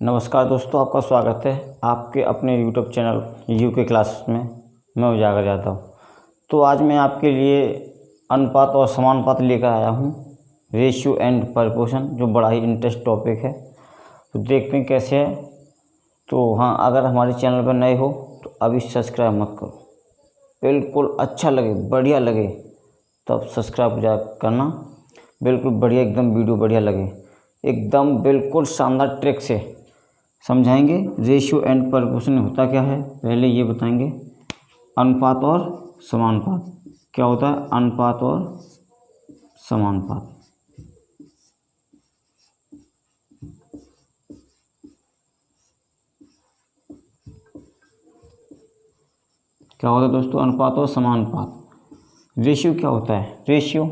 नमस्कार दोस्तों, आपका स्वागत है आपके अपने यूट्यूब चैनल यूके क्लासेस में। मैं उजागर यादव। तो आज मैं आपके लिए अनुपात और समानुपात लेकर आया हूँ, रेशियो एंड प्रपोर्शन, जो बड़ा ही इंटरेस्ट टॉपिक है। तो देखते हैं कैसे है। तो हाँ, अगर हमारे चैनल पर नए हो तो अभी सब्सक्राइब मत करो, बिल्कुल अच्छा लगे, बढ़िया लगे तब सब्सक्राइब करना। बिल्कुल बढ़िया, एकदम वीडियो बढ़िया लगे, एकदम बिल्कुल शानदार ट्रिक से समझाएंगे। रेशियो एंड प्रपोर्शन होता क्या है पहले ये बताएंगे। अनुपात और समानुपात क्या होता है? अनुपात और समानुपात क्या होता है दोस्तों? अनुपात और समानुपात। रेशियो क्या होता है? रेशियो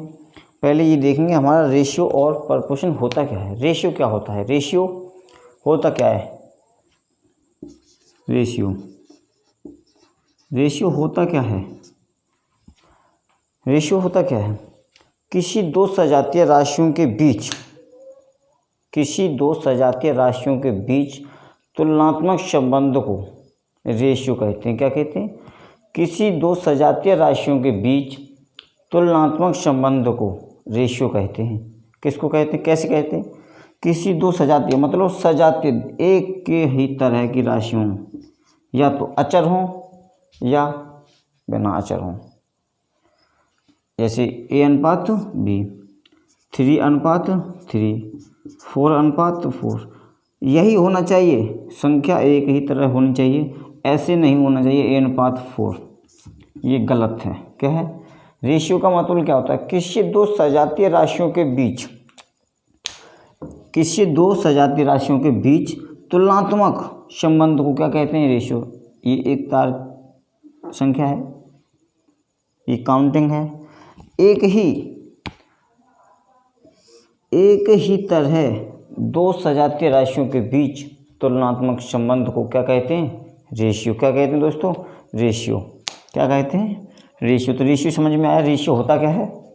पहले ये देखेंगे हमारा रेशियो और प्रपोर्शन होता क्या है। रेशियो क्या होता है? रेशियो होता क्या है? रेशियो होता क्या है? रेशियो होता क्या है? किसी दो सजातीय राशियों के बीच तुलनात्मक संबंध को रेशियो कहते हैं। क्या कहते हैं? किसी दो सजातीय राशियों के बीच तुलनात्मक संबंध को रेशियो कहते हैं। किसको कहते हैं? कैसे कहते हैं? किसी दो सजातीय मतलब सजातीय, एक के ही तरह की राशियों, या तो अचर हों या बिना अचर हों। जैसे A अनुपात B, 3 अनुपात 3, 4 अनुपात 4। यही होना चाहिए, संख्या एक ही तरह होनी चाहिए, ऐसे नहीं होना चाहिए A अनुपात 4। ये गलत है। क्या है? रेशियो का मतलब क्या होता है? किसी दो सजातीय राशियों के बीच तुलनात्मक संबंध को क्या कहते हैं? रेशियो। ये एक तार संख्या है, ये काउंटिंग है। एक ही तरह दो सजातीय राशियों के बीच तुलनात्मक संबंध को क्या कहते हैं? रेशियो। क्या कहते हैं दोस्तों? रेशियो। क्या कहते हैं? रेशियो। तो रेशियो समझ में आया। रेशियो होता क्या है?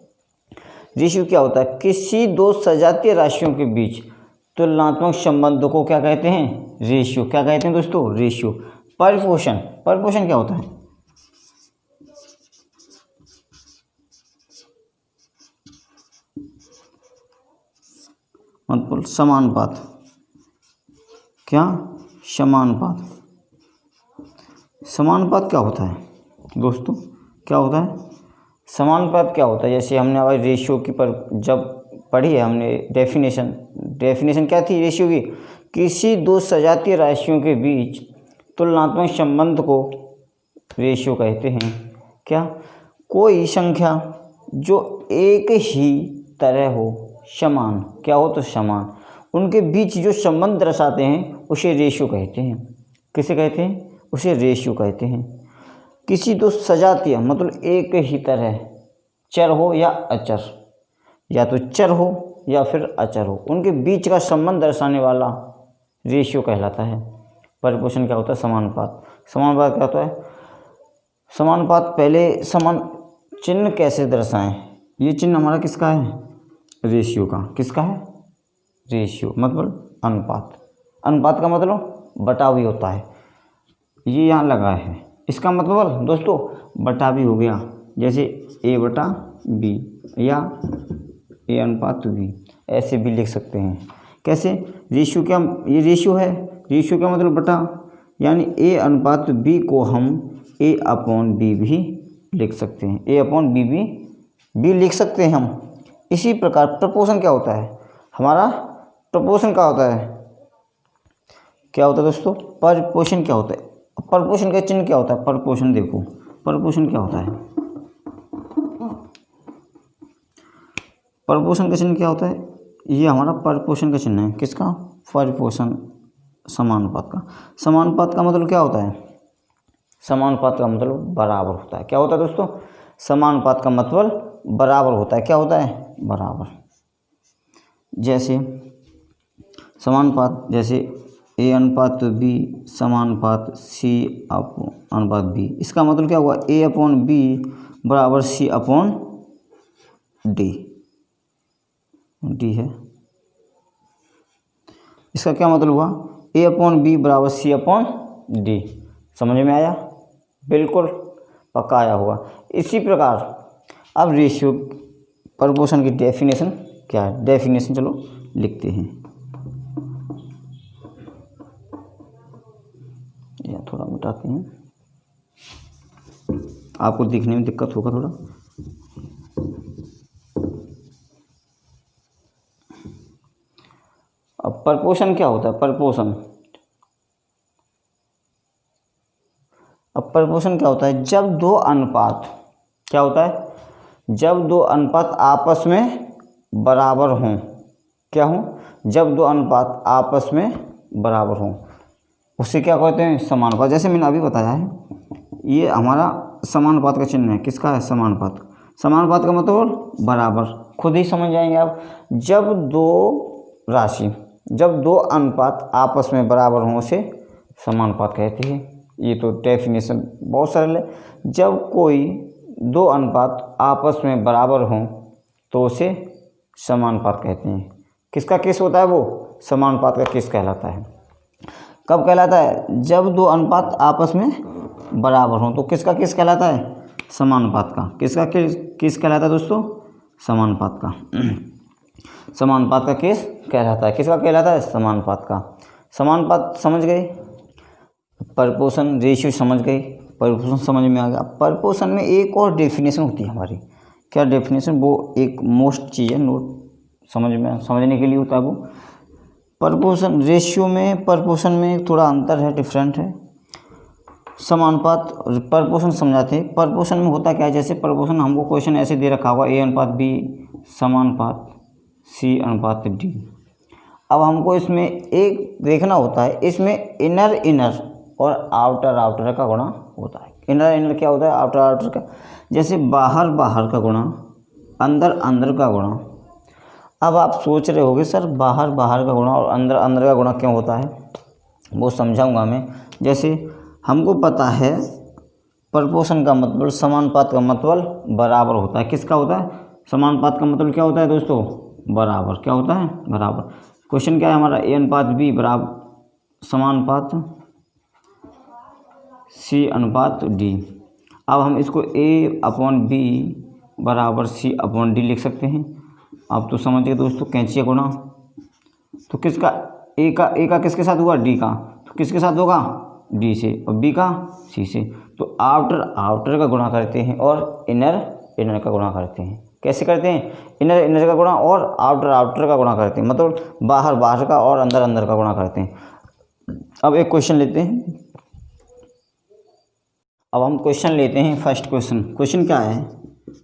रेशियो क्या होता है? किसी दो सजातीय राशियों के बीच तुलनात्मक संबंध को क्या कहते हैं? रेशियो। क्या कहते हैं दोस्तों? रेशियो। प्रपोर्शन क्या होता है? मतलब समानुपात। क्या? समानुपात क्या होता है दोस्तों? क्या होता है समानुपात? क्या होता है? जैसे हमने अभी रेशियो की जब पढ़ी है हमने डेफिनेशन क्या थी रेशियो की? किसी दो सजातीय राशियों के बीच तुलनात्मक संबंध को रेशियो कहते हैं। क्या? कोई संख्या जो एक ही तरह हो, समान, क्या हो तो समान, उनके बीच जो संबंध दर्शाते हैं उसे रेशियो कहते हैं। किसे कहते हैं? उसे रेशियो कहते हैं। किसी दो सजातीय मतलब एक ही तरह, चर हो या अचर, या तो चर हो या फिर अचर हो, उनके बीच का संबंध दर्शाने वाला रेशियो कहलाता है। प्रपोर्शन क्या होता है? समानुपात क्या होता है? समानुपात पहले समान चिन्ह कैसे दर्शाएं? ये चिन्ह हमारा किसका है? रेशियो का। किसका है? रेशियो मतलब अनुपात का मतलब बटावी होता है। ये यहाँ लगा है, इसका मतलब दोस्तों बटावी हो गया। जैसे A/B या A अनुपात B, ऐसे भी लिख सकते हैं। कैसे? रेशियो क्या? ये रेशियो है। रेशियो का मतलब बटा, यानी A अनुपात B को हम A/B भी लिख सकते हैं। A/B भी लिख सकते हैं हम। इसी प्रकार प्रपोर्शन क्या होता है? हमारा प्रपोर्शन क्या होता है? क्या होता है दोस्तों? प्रपोर्शन क्या होता है? प्रपोर्शन का चिन्ह क्या होता है? प्रपोर्शन देखो, प्रपोर्शन क्या होता है? प्रपोर्शन का चिन्ह क्या होता है? ये हमारा प्रपोर्शन का चिन्ह है। किसका? प्रपोर्शन, समानुपात का। समानुपात का मतलब क्या होता है? समानुपात का मतलब बराबर होता है। क्या होता है दोस्तों? समानुपात का मतलब बराबर होता है। क्या होता है? बराबर। जैसे समानुपात, जैसे A अनुपात B समानुपात C अनुपात B। इसका मतलब क्या हुआ? A/B बराबर C/D है। इसका क्या मतलब हुआ? A/B बराबर C/D। समझ में आया? बिल्कुल पक्का आया होगा। इसी प्रकार अब रेशियो प्रपोर्शन की डेफिनेशन क्या है? डेफिनेशन चलो लिखते हैं, या थोड़ा मिटाते हैं, आपको दिखने में दिक्कत होगा थोड़ा। अब प्रपोर्शन क्या होता है? प्रपोर्शन, अब प्रपोर्शन क्या होता है? जब दो अनुपात, क्या होता है? जब दो अनुपात आपस में बराबर हों। क्या हों? जब दो अनुपात आपस में बराबर हों, उसे क्या कहते हैं? समानुपात। जैसे मैंने अभी बताया है, ये हमारा समानुपात का चिन्ह है। किसका है? समानुपात। समानुपात का मतलब बराबर, खुद ही समझ जाएंगे आप। जब दो राशि, जब दो अनुपात आपस में बराबर हों उसे समानुपात कहते हैं। ये तो डेफिनेशन बहुत सरल है। जब कोई दो अनुपात आपस में बराबर हों तो उसे समानुपात कहते हैं। किसका केस होता है वो? समानुपात का केस कहलाता है। कब कहलाता है? जब दो अनुपात आपस में बराबर हों। तो किसका केस कहलाता है? समानुपात का। किसका केस कहलाता है दोस्तों? समानुपात का। समानुपात का केस कहलाता है। किसका कहलाता है? समानुपात का। समानुपात समझ गए, प्रपोर्शन रेशियो समझ गए, प्रपोर्शन समझ में आ गया। प्रपोर्शन में एक और डेफिनेशन होती है हमारी। क्या डेफिनेशन? वो एक मोस्ट चीज़ है, नोट समझने के लिए होता है वो। प्रपोर्शन रेशियो में प्रपोर्शन में थोड़ा अंतर है, डिफरेंट है। समानुपात प्रपोर्शन समझाते हैं। प्रपोर्शन में होता क्या है? जैसे प्रपोर्शन हमको क्वेश्चन ऐसे दे रखा होगा, A/B समानुपात C/D। अब हमको इसमें एक देखना होता है, इसमें इनर और आउटर का गुणा होता है। इनर क्या होता है? आउटर का। जैसे बाहर का गुणा, अंदर का गुणा। अब आप सोच रहे होगे सर बाहर का गुणा और अंदर का गुणा क्यों होता है? वो समझाऊंगा मैं। जैसे हमको पता है प्रपोर्शन का मतलब, समानुपात का मतलब बराबर होता है। किसका होता है? समानुपात का मतलब क्या होता है दोस्तों? बराबर। क्या होता है? बराबर। क्वेश्चन क्या है हमारा? A/B बराबर समानुपात C/D। अब हम इसको A/B बराबर C/D लिख सकते हैं। आप तो समझ गए दोस्तों, कैंची गुणा। तो किसका? ए का किसके साथ हुआ? D का। तो किसके साथ होगा? D से। और B का? C से। तो आउटर का गुणा करते हैं और इनर का गुणा करते हैं। कैसे करते हैं? इनर का गुणा और आउटर का गुणा करते हैं। मतलब बाहर का और अंदर का गुणा करते हैं। अब एक क्वेश्चन लेते हैं। अब हम क्वेश्चन लेते हैं। फर्स्ट क्वेश्चन क्या है?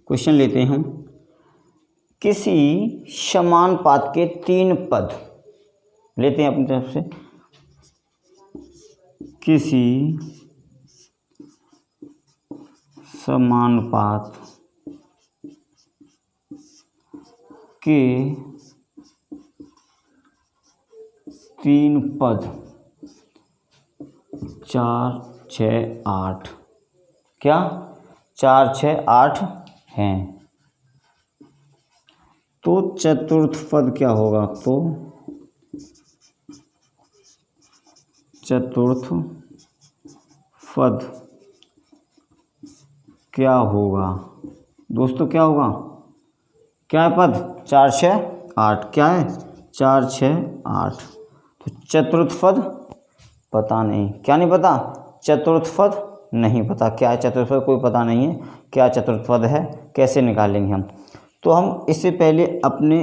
क्वेश्चन लेते हैं हम, किसी समानुपात के 3 पद लेते हैं अपनी तरफ से। किसी समानुपात के 3 पद 4, 6, 8, क्या 4, 6, 8 हैं, तो चतुर्थ पद क्या होगा? तो चतुर्थ पद क्या होगा दोस्तों? क्या होगा? क्या है पद? 4, 6, 8। क्या है? 4, 6, 8। तो चतुर्थ पद पता नहीं। क्या नहीं पता? चतुर्थ पद नहीं पता। क्या है चतुर्थ पद? कोई पता नहीं है क्या चतुर्थ पद है। कैसे निकालेंगे हम? तो हम इससे पहले अपने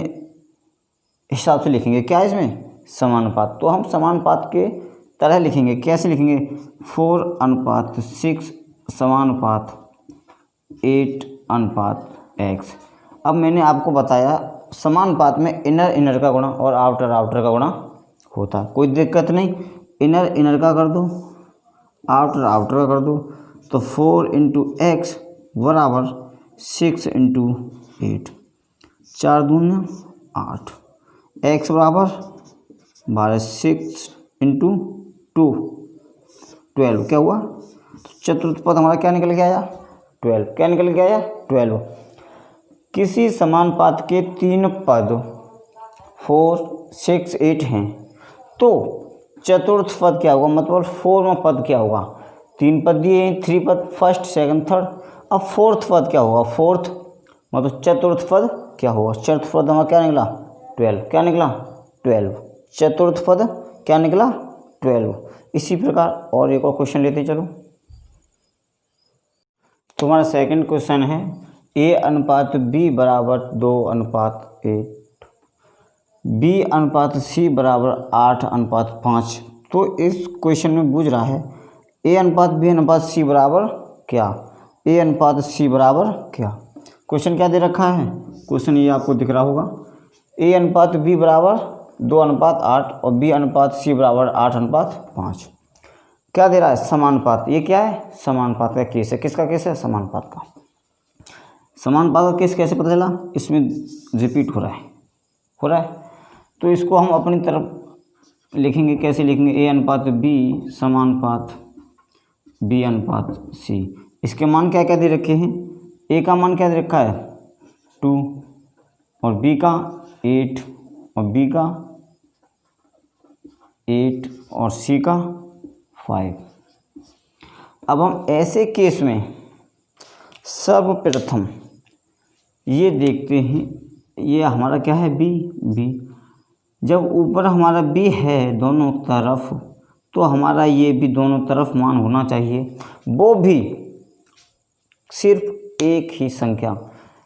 हिसाब से लिखेंगे। क्या है इसमें? समानुपात। तो हम समानुपात के तरह लिखेंगे। कैसे लिखेंगे? 4:6 समानुपात 8:x। अब मैंने आपको बताया समानुपात में इनर का गुणा और आउटर का गुणा होता है। कोई दिक्कत नहीं, इनर का कर दो, आउटर का कर दो। तो 4 × x बराबर 6 × 8, 4 दूनी 8, x बराबर 12, 6 × 2 12। क्या हुआ? चतुर्थ पद हमारा क्या निकल के आया? 12। क्या निकल के आया? 12। किसी समानुपात के 3 पद 4, 6, 8 हैं, तो चतुर्थ पद क्या होगा, मतलब फोर्थ पद क्या होगा। 3 पद दिए हैं, 3 पद, फर्स्ट सेकंड थर्ड। अब फोर्थ पद क्या होगा, फोर्थ मतलब चतुर्थ पद क्या होगा। चतुर्थ पद हमारा क्या निकला 12, क्या निकला 12। चतुर्थ पद क्या निकला 12। इसी प्रकार और एक और क्वेश्चन लेते चलो। तुम्हारा सेकंड क्वेश्चन है A/B बराबर 2:8, B/C बराबर 8:5। तो इस क्वेश्चन में पूछ रहा है A/B/C बराबर क्या, A/C बराबर क्या। क्वेश्चन क्या दे रखा है, क्वेश्चन ये आपको दिख रहा होगा। A/B बराबर 2:8 और B/C बराबर 8:5। क्या दे रहा है, समानुपात। ये क्या है, समानुपात का केस है। किसका केस है, समानुपात का। समानुपात का केस कैसे पता चला, इसमें रिपीट हो रहा है। तो इसको हम अपनी तरफ लिखेंगे, कैसे लिखेंगे, A/B समानुपात B/C। इसके मान क्या क्या दे रखे हैं, A का मान क्या दे रखा है 2 और B का 8 और B का 8 और C का 5। अब हम ऐसे केस में सर्वप्रथम ये देखते हैं, ये हमारा क्या है B। जब ऊपर हमारा B है दोनों तरफ, तो हमारा ये भी दोनों तरफ मान होना चाहिए, वो भी सिर्फ एक ही संख्या।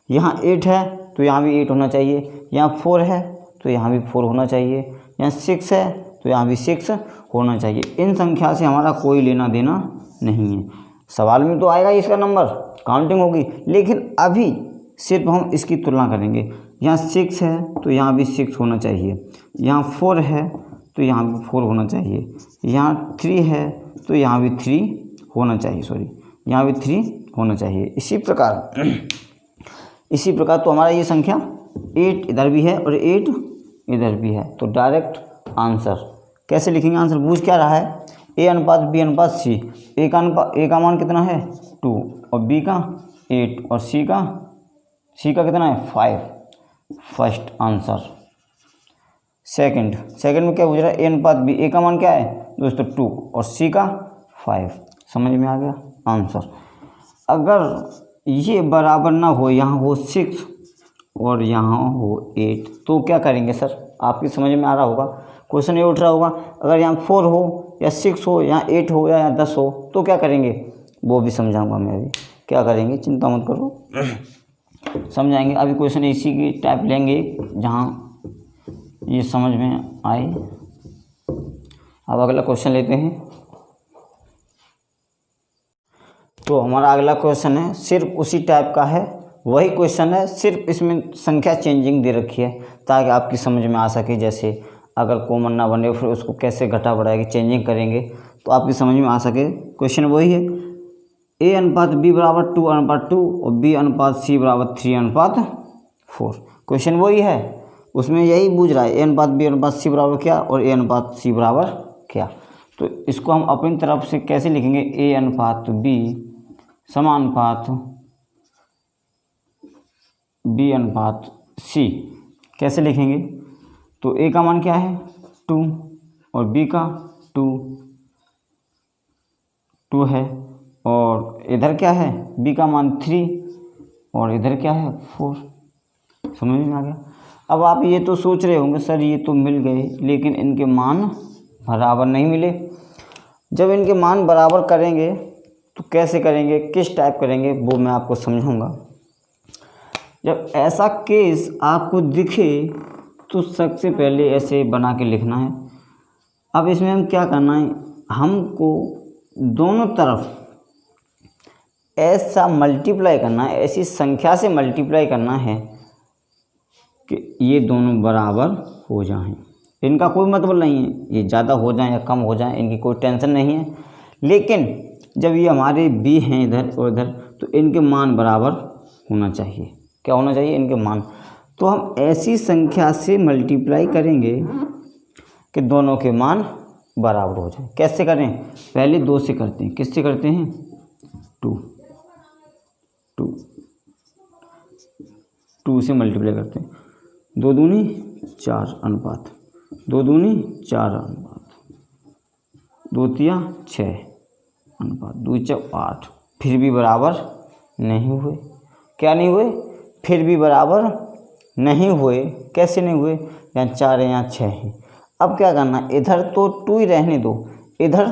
यहाँ 8 है तो यहाँ भी 8 होना चाहिए, यहाँ 4 है तो यहाँ भी 4 होना चाहिए, यहाँ 6 है तो यहाँ भी 6 होना चाहिए। इन संख्या से हमारा कोई लेना देना नहीं है। सवाल में तो आएगा इसका नंबर, काउंटिंग होगी, लेकिन अभी सिर्फ हम इसकी तुलना करेंगे। यहाँ 6 है तो यहाँ भी 6 होना चाहिए, यहाँ 4 है तो यहाँ भी 4 होना चाहिए, यहाँ 3 है तो यहाँ भी 3 होना चाहिए, यहाँ भी 3 होना चाहिए। इसी प्रकार तो हमारा ये संख्या 8 इधर भी है और 8 इधर भी है। तो डायरेक्ट आंसर कैसे लिखेंगे, आंसर पूछ क्या रहा है, A/B/C। A का मान कितना है 2 और B का 8 और C का कितना है 5। First answer. सेकंड में क्या पूछ रहा है, A/B। A का मान क्या है दोस्तों 2 और C का 5। समझ में आ गया आंसर। अगर ये बराबर ना हो, यहाँ हो 6 और यहाँ हो 8, तो क्या करेंगे सर, आपकी समझ में आ रहा होगा, क्वेश्चन ये उठ रहा होगा। अगर यहाँ 4 हो या 6 हो, यहाँ 8 हो या यहाँ 10 हो, तो क्या करेंगे, वो भी समझाऊंगा मैं अभी। क्या करेंगे चिंता मत करो, समझाएंगे। अभी क्वेश्चन इसी की टाइप लेंगे जहाँ ये समझ में आए। अब अगला क्वेश्चन लेते हैं। तो हमारा अगला क्वेश्चन है सिर्फ उसी टाइप का है, वही क्वेश्चन है, सिर्फ इसमें संख्या चेंजिंग दे रखी है ताकि आपकी समझ में आ सके। जैसे अगर कॉमन ना बने फिर उसको कैसे घटा बढ़ा के चेंजिंग करेंगे तो आपकी समझ में आ सके। क्वेश्चन वही है, A/B बराबर 2:2 और B/C बराबर 3:4। क्वेश्चन वही है, उसमें यही पूछ रहा है A/B/C बराबर क्या और A/C बराबर क्या। तो इसको हम अपनी तरफ से कैसे लिखेंगे, A/B समानुपात B/C कैसे लिखेंगे। तो A का मान क्या है 2 और B का 2 है और इधर क्या है B का मान 3 और इधर क्या है 4। समझ में आ गया। अब आप ये तो सोच रहे होंगे सर ये तो मिल गए, लेकिन इनके मान बराबर नहीं मिले। जब इनके मान बराबर करेंगे तो कैसे करेंगे, किस टाइप करेंगे, वो मैं आपको समझाऊंगा। जब ऐसा केस आपको दिखे तो सबसे पहले ऐसे बना के लिखना है। अब इसमें हम क्या करना है, हमको दोनों तरफ ऐसा मल्टीप्लाई करना है, ऐसी संख्या से मल्टीप्लाई करना है कि ये दोनों बराबर हो जाएं। इनका कोई मतलब नहीं है ये ज़्यादा हो जाएं या कम हो जाएं, इनकी कोई टेंशन नहीं है। लेकिन जब ये हमारे B हैं इधर और इधर, तो इनके मान बराबर होना चाहिए। क्या होना चाहिए, इनके मान। तो हम ऐसी संख्या से मल्टीप्लाई करेंगे कि दोनों के मान बराबर हो जाए। कैसे करें, पहले 2 से करते हैं। किससे करते हैं 2 से मल्टीप्लाई करते हैं। 2 दूनी 4 अनुपात 2 दूनी 4 अनुपात 2 तिया 6 अनुपात 2 चौक 8, फिर भी बराबर नहीं हुए। क्या नहीं हुए? फिर भी बराबर नहीं हुए। कैसे नहीं हुए? यहाँ 4 है, यहाँ 6 है। अब क्या करना, इधर तो 2 ही रहने दो, इधर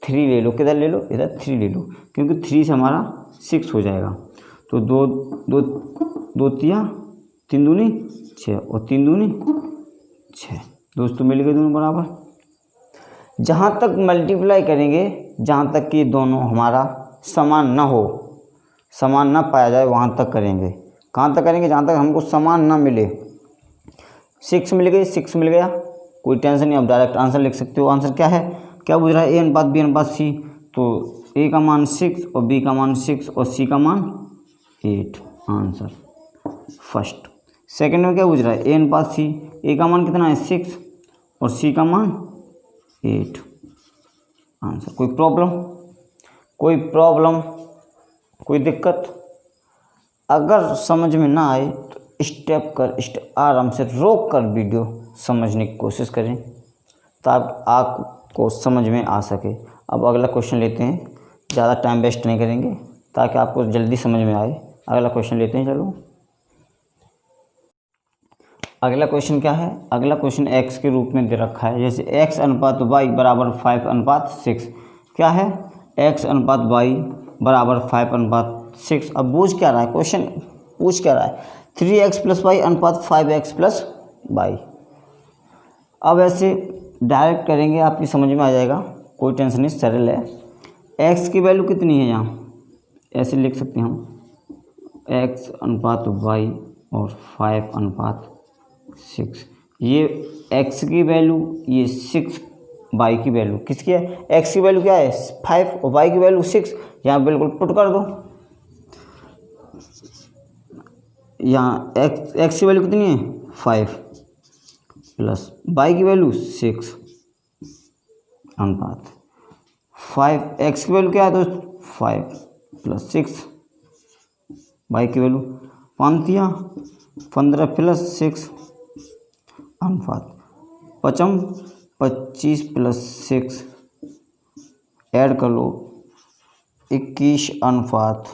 3 ले लो। किधर ले लो? इधर 3 ले लो, क्योंकि 3 से हमारा 6 हो जाएगा। तो 2 तिया 3 दूनी 6 और 3 दूनी 6। दोस्तों मिल गए दोनों बराबर। जहाँ तक मल्टीप्लाई करेंगे, जहाँ तक कि दोनों हमारा समान ना हो, समान ना पाया जाए, वहाँ तक करेंगे। कहाँ तक करेंगे? जहाँ तक हमको समान ना मिले। 6 मिल गई, 6 मिल गया, कोई टेंशन नहीं। अब डायरेक्ट आंसर लिख सकते हो। आंसर क्या है? क्या पूछ रहा है? ए अनुपात बी अनुपात सी। तो ए का मान 6 और बी का मान 6 और सी का मान 8। Answer first. सेकंड में क्या पूछ रहा है? ए अनुपात सी। ए का मान कितना है? 6 और सी का मान 8। आंसर। कोई प्रॉब्लम? कोई प्रॉब्लम? कोई दिक्कत? अगर समझ में ना आए तो स्टेप आराम से रोक कर वीडियो समझने की कोशिश करें, ताकि आपको समझ में आ सके। अब अगला क्वेश्चन लेते हैं, ज़्यादा टाइम वेस्ट नहीं करेंगे, ताकि आपको जल्दी समझ में आए। अगला क्वेश्चन लेते हैं। चलो, अगला क्वेश्चन क्या है? अगला क्वेश्चन x के रूप में दे रखा है, जैसे x अनुपात y बराबर 5 अनुपात 6। क्या है? x अनुपात y बराबर 5 अनुपात 6। अब पूछ क्या रहा है? क्वेश्चन पूछ क्या रहा है? 3x प्लस वाई अनुपात 5x प्लस वाई। अब ऐसे डायरेक्ट करेंगे, आपकी समझ में आ जाएगा, कोई टेंशन नहीं, सरल है। x की वैल्यू कितनी है? यहाँ ऐसे लिख सकते हैं हम, x अनुपात y और 5 अनुपात 6। ये x की वैल्यू, ये 6 y की वैल्यू। किसकी है? x की वैल्यू क्या है? 5 और y की वैल्यू 6। यहाँ बिल्कुल पुट कर दो। यहाँ x की वैल्यू कितनी है? 5 प्लस y की वैल्यू 6 अनुपात 5। x की वैल्यू क्या है दोस्त? 5 प्लस 6, y की वैल्यू 5 तिया 15 प्लस 6 अनुपात 25 प्लस 6 ऐड कर लो 21 अनुपात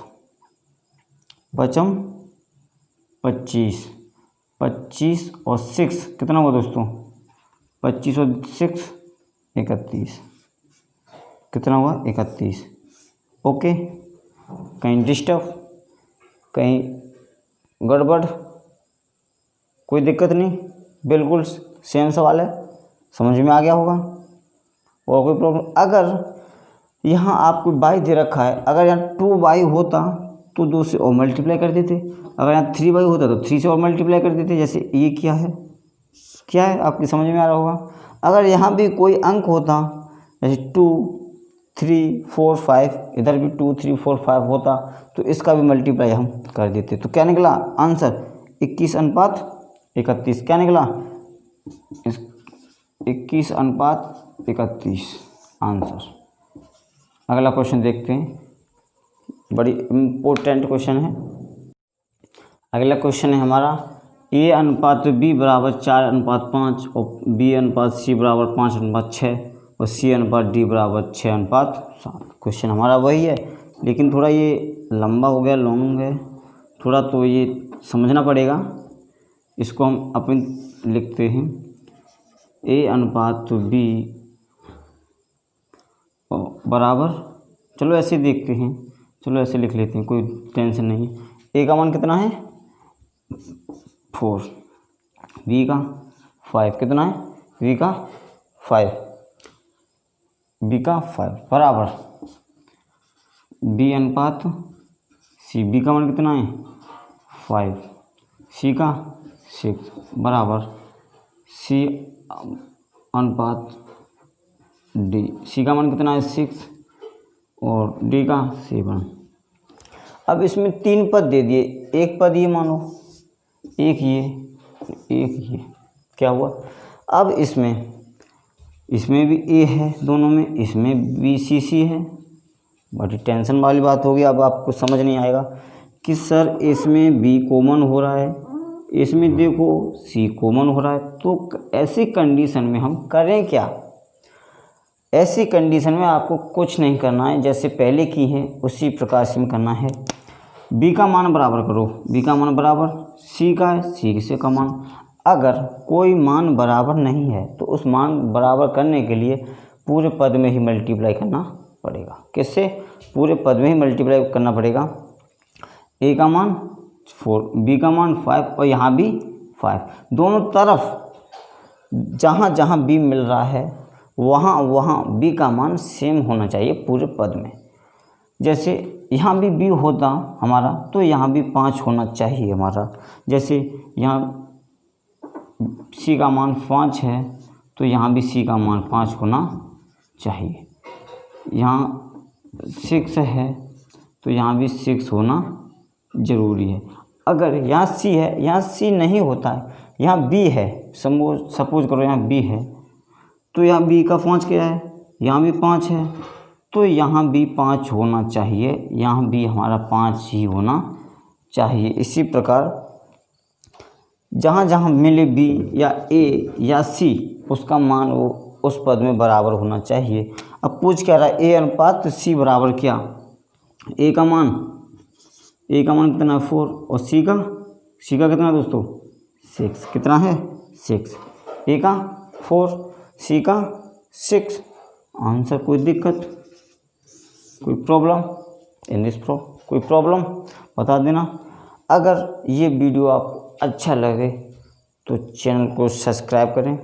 25 और 6 कितना हुआ दोस्तों? 25 और 6 31। कितना हुआ? 31। ओके, कहीं डिस्टर्ब, कहीं गड़बड़? कोई दिक्कत नहीं, बिल्कुल सेम सवाल है, समझ में आ गया होगा। और कोई प्रॉब्लम? अगर यहाँ आपको बाई दे रखा है, अगर यहाँ 2y होता तो 2 से और मल्टीप्लाई कर देते, अगर यहाँ 3y होता तो 3 से और मल्टीप्लाई कर देते। जैसे ये क्या है? क्या है? आपकी समझ में आ रहा होगा। अगर यहाँ भी कोई अंक होता, जैसे 2 3 4 5, इधर भी 2 3 4 5 होता, तो इसका भी मल्टीप्लाई हम कर देते। तो क्या निकला आंसर? 21 अनुपात 31। क्या निकला? 21 अनुपात 31 आंसर। अगला क्वेश्चन देखते हैं, बड़ी इम्पोर्टेंट क्वेश्चन है। अगला क्वेश्चन है हमारा, a अनुपात b बराबर 4 अनुपात 5 और b अनुपात c बराबर 5 अनुपात 6 और c अनुपात d बराबर 6 अनुपात 7। क्वेश्चन हमारा वही है, लेकिन थोड़ा ये लंबा हो गया, लॉन्ग है थोड़ा, तो ये समझना पड़ेगा। इसको हम अपन लिखते हैं a अनुपात b बराबर, चलो ऐसे देखते हैं, चलो ऐसे लिख लेते हैं, कोई टेंशन नहीं। a का मान कितना है? 4, b का 5, कितना है? b का 5, b का 5 बराबर b अनुपात c, b का मान कितना है? 5, c का 6 बराबर c अनुपात d, c का मान कितना है? 6 और d का 7। अब इसमें 3 पद दे दिए, एक पद ये मानो, एक ये, क्या हुआ? अब इसमें भी a है, दोनों में, इसमें भी c है। बड़ी टेंशन वाली बात होगी। अब आपको समझ नहीं आएगा कि सर इसमें b कॉमन हो रहा है, इसमें देखो c कॉमन हो रहा है, तो ऐसी कंडीशन में हम करें क्या? ऐसी कंडीशन में आपको कुछ नहीं करना है, जैसे पहले की है उसी प्रकार से करना है। b का मान बराबर करो, b का मान बराबर c का है, c से का मान। अगर कोई मान बराबर नहीं है तो उस मान बराबर करने के लिए पूरे पद में ही मल्टीप्लाई करना पड़ेगा। किससे? पूरे पद में ही मल्टीप्लाई करना पड़ेगा। a का मान 4, b का मान 5 और यहाँ भी 5। दोनों तरफ जहाँ जहाँ b मिल रहा है वहाँ वहाँ b का मान सेम होना चाहिए पूरे पद में। जैसे यहाँ भी b होता हमारा तो यहाँ भी 5 होना चाहिए हमारा। जैसे यहाँ c का मान 5 है तो यहाँ भी c का मान 5 होना चाहिए। यहाँ 6 है तो यहाँ भी 6 होना ज़रूरी है। अगर यहाँ c है, यहाँ c नहीं होता है, यहाँ b है, सपोज करो यहाँ b है तो यहाँ b का 5 क्या है, यहाँ भी 5 है तो यहाँ भी 5 होना चाहिए, यहाँ भी हमारा 5 ही होना चाहिए। इसी प्रकार जहाँ जहाँ मिले b या a या c उसका मान वो उस पद में बराबर होना चाहिए। अब पूछ क्या रहा है, a अनुपात c बराबर क्या? a का मान कितना है 4 और c का कितना है दोस्तों 6। कितना है 6। a का 4 c का 6। आंसर कोई दिक्कत, कोई प्रॉब्लम इन दिस कोई प्रॉब्लम बता देना। अगर ये वीडियो आपको अच्छा लगे तो चैनल को सब्सक्राइब करें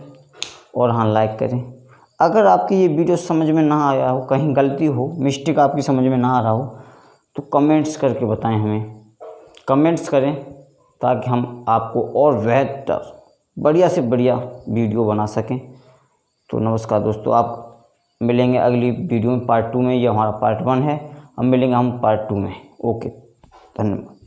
और हाँ लाइक करें। अगर आपकी ये वीडियो समझ में ना आया हो, कहीं गलती हो, मिस्टेक आपकी समझ में ना आ रहा हो तो कमेंट्स करके बताएं हमें। कमेंट्स करें ताकि हम आपको और बेहतर बढ़िया से बढ़िया वीडियो बना सकें। तो नमस्कार दोस्तों, आप मिलेंगे अगली वीडियो में पार्ट 2 में। ये हमारा पार्ट 1 है, अब मिलेंगे हम पार्ट 2 में। ओके, धन्यवाद।